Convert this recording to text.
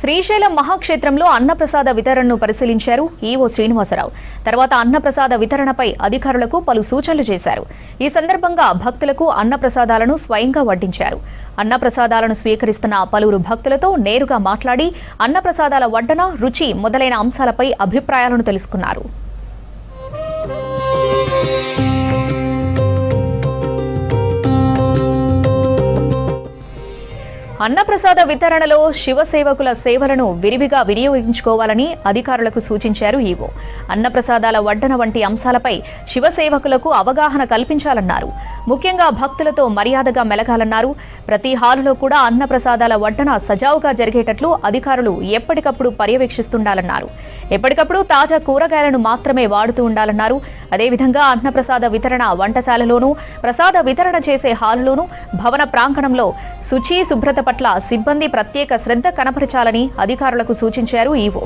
శ్రీశైలం మహాక్షేత్రంలో అన్నప్రసాద వితరణను పరిశీలించారు ఈవో శ్రీనివాసరావు. తర్వాత అన్నప్రసాద వితరణపై అధికారులకు పలు సూచనలు చేశారు. ఈ సందర్భంగా భక్తులకు అన్నప్రసాదాలను స్వయంగా వడ్డించారు. అన్నప్రసాదాలను స్వీకరిస్తున్న పలువురు భక్తులతో నేరుగా మాట్లాడి అన్నప్రసాదాల వడ్డన, రుచి మొదలైన అంశాలపై అభిప్రాయాలను తెలుసుకున్నారు. అన్నప్రసాద వితరణలో శివసేవకుల సేవలను విరివిగా వినియోగించుకోవాలని అధికారులకు సూచించారు ఈవో. అన్నప్రసాదాల వడ్డన వంటి అంశాలపై శివసేవకులకు అవగాహన కల్పించాలన్నారు. ముఖ్యంగా భక్తులతో మర్యాదగా మెలగాలన్నారు. ప్రతి హాలులో కూడా అన్నప్రసాదాల వడ్డన సజావుగా జరిగేటట్లు అధికారులు ఎప్పటికప్పుడు పర్యవేక్షిస్తుండాలన్నారు. ఎప్పటికప్పుడు తాజా కూరగాయలను మాత్రమే వాడుతూ ఉండాలన్నారు. అదేవిధంగా అన్నప్రసాద వితరణ వంటశాలలోనూ, ప్రసాద వితరణ చేసే హాలులోనూ, భవన ప్రాంగణంలో శుచి, శుభ్రత పట్ల సిబ్బంది ప్రత్యేక శ్రద్ధ కనపరచాలని అధికారులకు సూచించారు ఈవో.